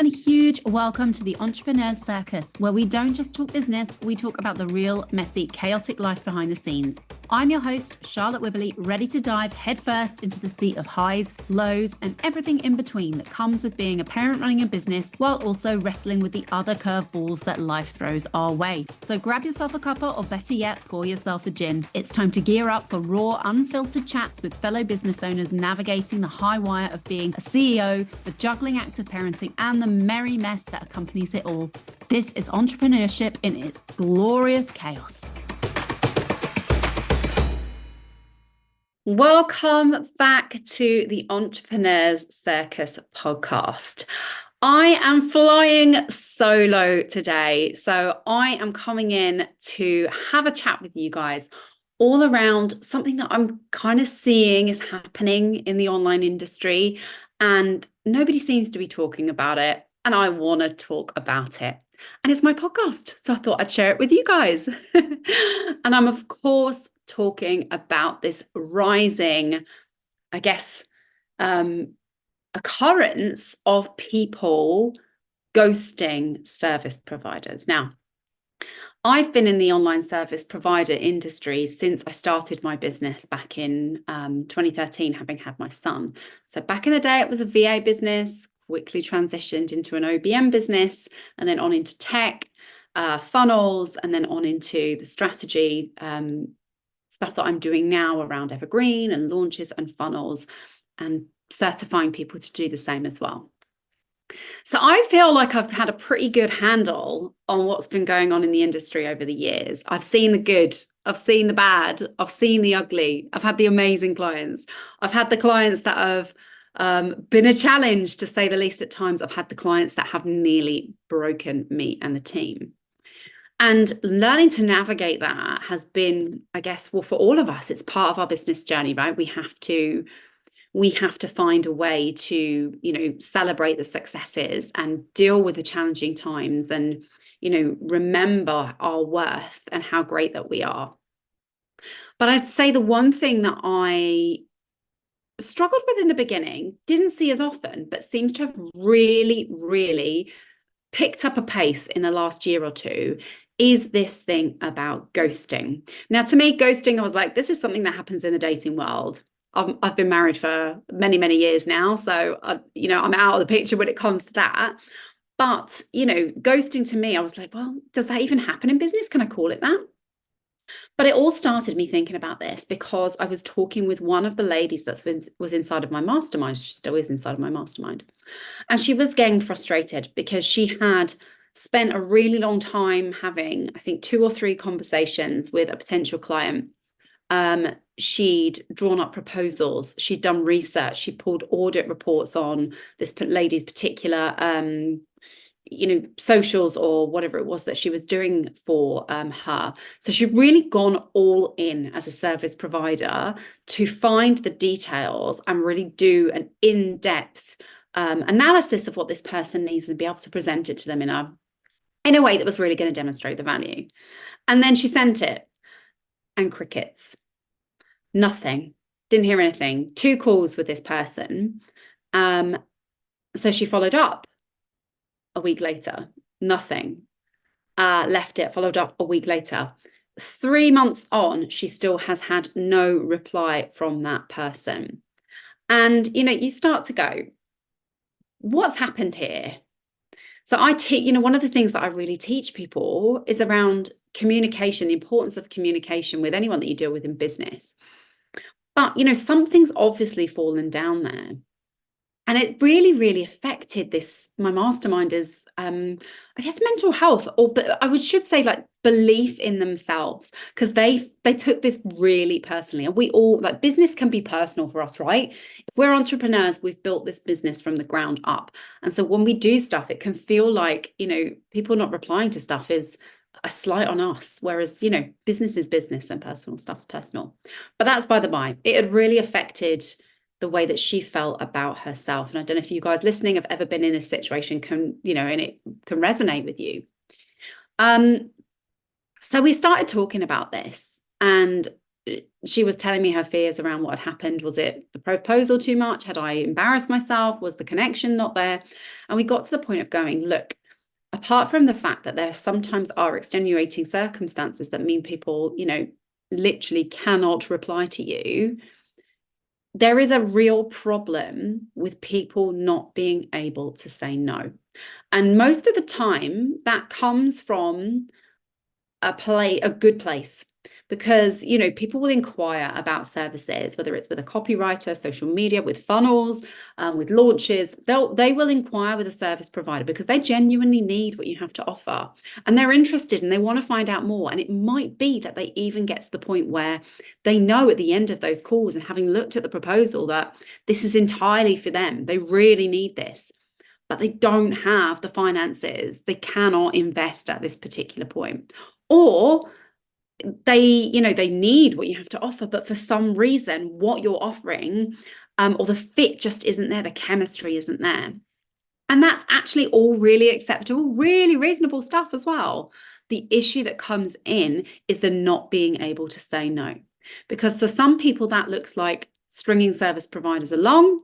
and a huge welcome to the Entrepreneurs Circus, where we don't just talk business, we talk about the real, messy, chaotic life behind the scenes. I'm your host, Charlotte Wibberley, ready to dive headfirst into the sea of highs, lows, and everything in between that comes with being a parent running a business while also wrestling with the other curveballs that life throws our way. So grab yourself a cuppa, or better yet, pour yourself a gin. It's time to gear up for raw, unfiltered chats with fellow business owners navigating the high wire of being a CEO, the juggling act of parenting, and the merry mess that accompanies it all. This is entrepreneurship in its glorious chaos. Welcome back to the Entrepreneurs Circus podcast. I am flying solo today, so I am coming in to have a chat with you guys all around something that I'm kind of seeing is happening in the online industry, and nobody seems to be talking about it, and I want to talk about it. And it's my podcast, so I thought I'd share it with you guys. And I'm, of course, talking about this rising, I guess, occurrence of people ghosting service providers. Now, I've been in the online service provider industry since I started my business back in 2013, having had my son. So back in the day, it was a VA business, quickly transitioned into an OBM business, and then on into tech, funnels, and then on into the strategy stuff that I'm doing now around evergreen and launches and funnels, and certifying people to do the same as well. So I feel like I've had a pretty good handle on what's been going on in the industry over the years. I've seen the good, I've seen the bad, I've seen the ugly, I've had the amazing clients. I've had the clients that have been a challenge, to say the least, at times. I've had the clients that have nearly broken me and the team. And learning to navigate that has been, I guess, well, for all of us, it's part of our business journey, right? We have to find a way to, celebrate the successes and deal with the challenging times, and, remember our worth and how great that we are. But I'd say the one thing that I struggled with in the beginning, didn't see as often, but seems to have really, really picked up a pace in the last year or two, is this thing about ghosting. Now, to me, ghosting, I was like, this is something that happens in the dating world. I've been married for many, many years now, so I'm out of the picture when it comes to that. But ghosting, to me, I was like, well, does that even happen in business? Can I call it that? But it all started me thinking about this because I was talking with one of the ladies that was inside of my mastermind. She still is inside of my mastermind. And she was getting frustrated because she had spent a really long time having, I think, 2 or 3 conversations with a potential client. She'd drawn up proposals. She'd done research. She pulled audit reports on this lady's particular socials or whatever it was that she was doing for her. So she'd really gone all in as a service provider to find the details and really do an in-depth analysis of what this person needs and be able to present it to them in a way that was really going to demonstrate the value. And then she sent it, and crickets. Nothing. Didn't hear anything. 2 calls with this person. So she followed up a week later. Nothing. Left it, followed up a week later. 3 months on, she still has had no reply from that person. And, you start to go, what's happened here? So I teach, one of the things that I really teach people is around communication, the importance of communication with anyone that you deal with in business. But, something's obviously fallen down there. And it really, really affected my masterminders, I guess, mental health, but I should say like belief in themselves, because they took this really personally. And we all, like, business can be personal for us, right? If we're entrepreneurs, we've built this business from the ground up. And so when we do stuff, it can feel like, people not replying to stuff is a slight on us, whereas, business is business and personal stuff's personal. But that's by the by. It had really affected the way that she felt about herself. And I don't know if you guys listening have ever been in this situation, and it can resonate with you. So we started talking about this, and she was telling me her fears around what had happened. Was it the proposal too much? Had I embarrassed myself? Was the connection not there? And we got to the point of going, look, apart from the fact that there sometimes are extenuating circumstances that mean people, literally cannot reply to you, there is a real problem with people not being able to say no. And most of the time that comes from a good place, because people will inquire about services, whether it's with a copywriter, social media, with funnels, with launches. They will inquire with a service provider because they genuinely need what you have to offer, and they're interested and they want to find out more. And it might be that they even get to the point where they know at the end of those calls, and having looked at the proposal, that this is entirely for them. They really need this, but they don't have the finances. They cannot invest at this particular point. Or they need what you have to offer, but for some reason, what you're offering, or the fit just isn't there, the chemistry isn't there. And that's actually all really acceptable, really reasonable stuff as well. The issue that comes in is the not being able to say no. Because for some people, that looks like stringing service providers along.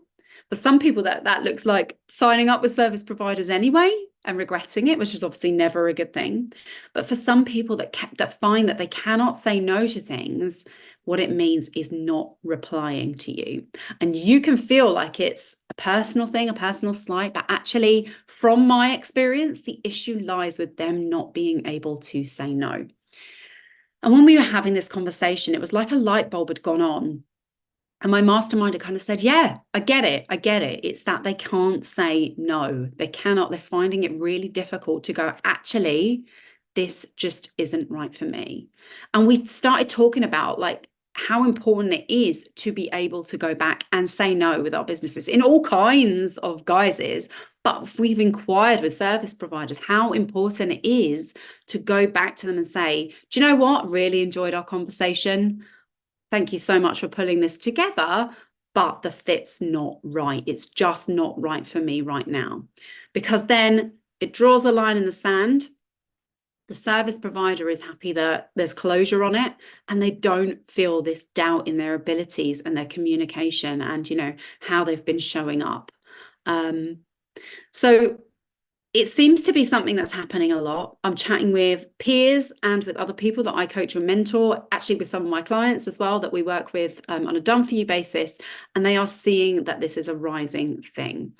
For some people, that looks like signing up with service providers anyway and regretting it, which is obviously never a good thing. But for some people that find that they cannot say no to things, what it means is not replying to you. And you can feel like it's a personal thing, a personal slight, but actually, from my experience, the issue lies with them not being able to say no. And when we were having this conversation, it was like a light bulb had gone on. And my mastermind had kind of said, yeah, I get it. It's that they can't say no. They cannot. They're finding it really difficult to go, actually, this just isn't right for me. And we started talking about like how important it is to be able to go back and say no with our businesses in all kinds of guises. But if we've inquired with service providers, how important it is to go back to them and say, do you know what? Really enjoyed our conversation. Thank you so much for pulling this together, but the fit's not right. It's just not right for me right now. Because then it draws a line in the sand. The service provider is happy that there's closure on it, and they don't feel this doubt in their abilities and their communication and, how they've been showing up. So it seems to be something that's happening a lot. I'm chatting with peers and with other people that I coach or mentor, actually with some of my clients as well that we work with on a done for you basis, and they are seeing that this is a rising thing.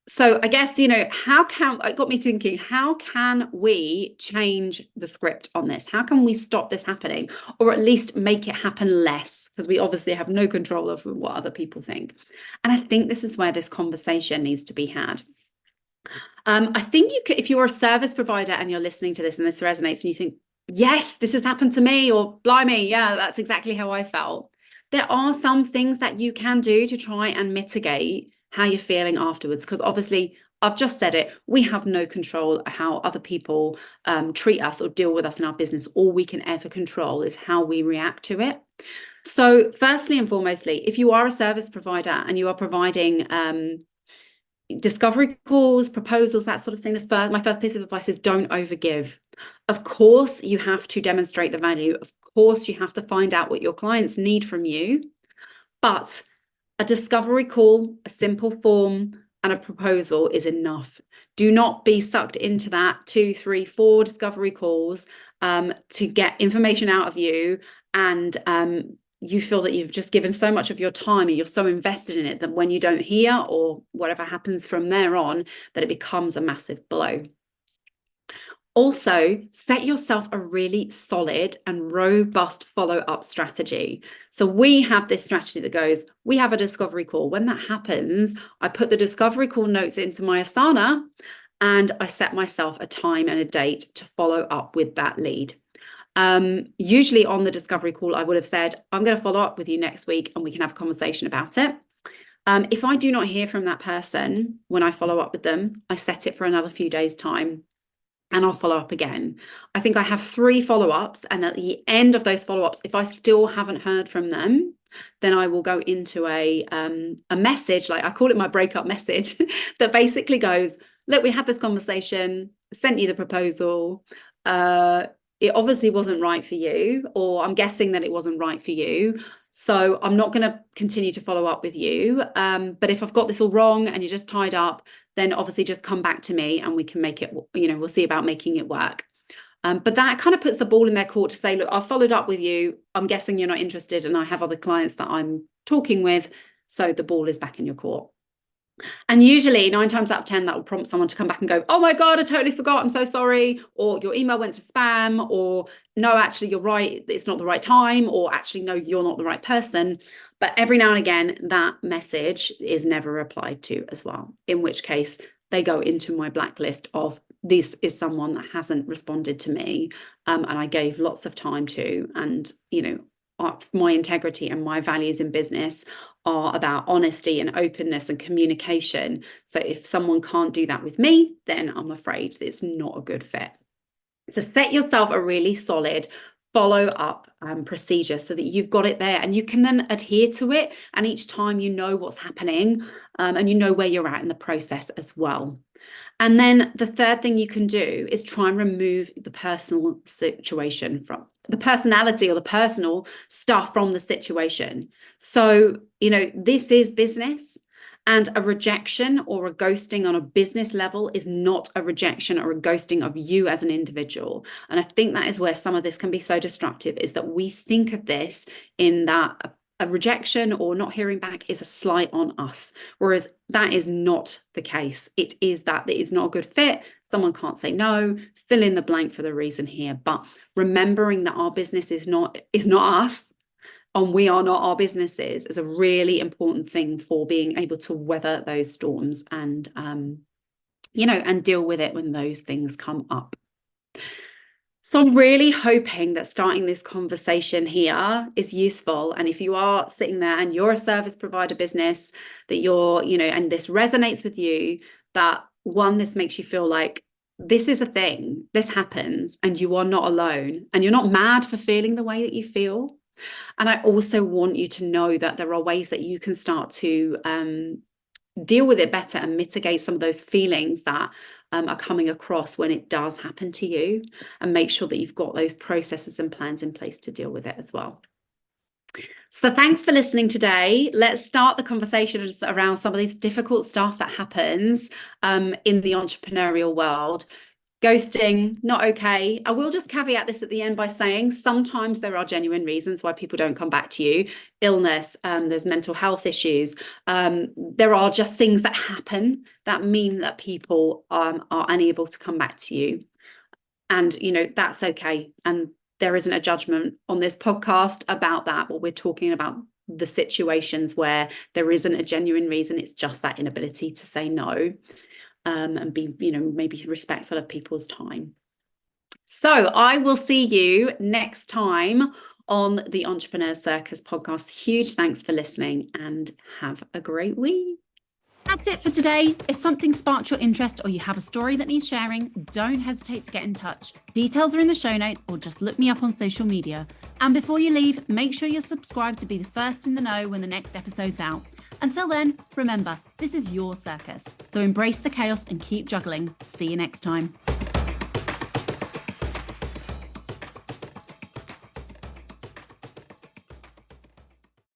So I guess, it got me thinking, how can we change the script on this? How can we stop this happening, or at least make it happen less? Because we obviously have no control over what other people think. And I think this is where this conversation needs to be had. I think if you're a service provider and you're listening to this and this resonates and you think, yes, this has happened to me, or blimey, yeah, that's exactly how I felt. There are some things that you can do to try and mitigate how you're feeling afterwards. Because obviously, I've just said it, we have no control how other people treat us or deal with us in our business. All we can ever control is how we react to it. So firstly and foremostly, if you are a service provider and you are providing discovery calls, proposals, that sort of thing, my first piece of advice is don't overgive. Of course, you have to demonstrate the value. Of course, you have to find out what your clients need from you. But a discovery call, a simple form, and a proposal is enough. Do not be sucked into that 2, 3, 4 discovery calls to get information out of you, and you feel that you've just given so much of your time and you're so invested in it that when you don't hear, or whatever happens from there on, that it becomes a massive blow. Also, set yourself a really solid and robust follow-up strategy. So we have this strategy that goes, we have a discovery call. When that happens, I put the discovery call notes into my Asana, and I set myself a time and a date to follow up with that lead. Usually on the discovery call, I would have said, I'm going to follow up with you next week and we can have a conversation about it. If I do not hear from that person when I follow up with them, I set it for another few days' time and I'll follow up again. I think I have 3 follow-ups, and at the end of those follow-ups, if I still haven't heard from them, then I will go into a message, like I call it my breakup message, that basically goes, look, we had this conversation, sent you the proposal, it obviously wasn't right for you, or I'm guessing that it wasn't right for you. So I'm not going to continue to follow up with you. But if I've got this all wrong and you're just tied up, then obviously just come back to me and we can make it, we'll see about making it work. But that kind of puts the ball in their court to say, look, I've followed up with you. I'm guessing you're not interested, and I have other clients that I'm talking with. So the ball is back in your court. And usually 9 times out of 10, that will prompt someone to come back and go, oh my God, I totally forgot. I'm so sorry. Or your email went to spam, or no, actually, you're right. It's not the right time, or actually, no, you're not the right person. But every now and again, that message is never replied to as well, in which case they go into my blacklist of, this is someone that hasn't responded to me, and I gave lots of time to, and my integrity and my values in business are about honesty and openness and communication. So if someone can't do that with me, then I'm afraid it's not a good fit. So set yourself a really solid follow-up procedure so that you've got it there and you can then adhere to it. And each time you know what's happening, and you know where you're at in the process as well. And then the third thing you can do is try and remove the personal situation from the personality or the personal stuff from the situation. So, this is business, and a rejection or a ghosting on a business level is not a rejection or a ghosting of you as an individual. And I think that is where some of this can be so destructive, is that we think of this in that a rejection or not hearing back is a slight on us, whereas that is not the case. It is that it is not a good fit. Someone can't say no, fill in the blank for the reason here. But remembering that our business is not us, and we are not our businesses, is a really important thing for being able to weather those storms and, and deal with it when those things come up. So I'm really hoping that starting this conversation here is useful. And if you are sitting there and you're a service provider business, that you're, and this resonates with you, that one, this makes you feel like this is a thing, this happens, and you are not alone, and you're not mad for feeling the way that you feel. And I also want you to know that there are ways that you can start to deal with it better and mitigate some of those feelings that are coming across when it does happen to you, and make sure that you've got those processes and plans in place to deal with it as well. So thanks for listening today. Let's start the conversation around some of this difficult stuff that happens in the entrepreneurial world. Ghosting, not okay. I will just caveat this at the end by saying sometimes there are genuine reasons why people don't come back to you. Illness, there's mental health issues. There are just things that happen that mean that people are unable to come back to you. And, that's okay. And there isn't a judgment on this podcast about that. But we're talking about the situations where there isn't a genuine reason. It's just that inability to say no. And be, maybe respectful of people's time. So I will see you next time on the Entrepreneur Circus podcast. Huge thanks for listening and have a great week. That's it for today. If something sparked your interest or you have a story that needs sharing, don't hesitate to get in touch. Details are in the show notes, or just look me up on social media. And before you leave, make sure you're subscribed to be the first in the know when the next episode's out. Until then, remember, this is your circus. So embrace the chaos and keep juggling. See you next time.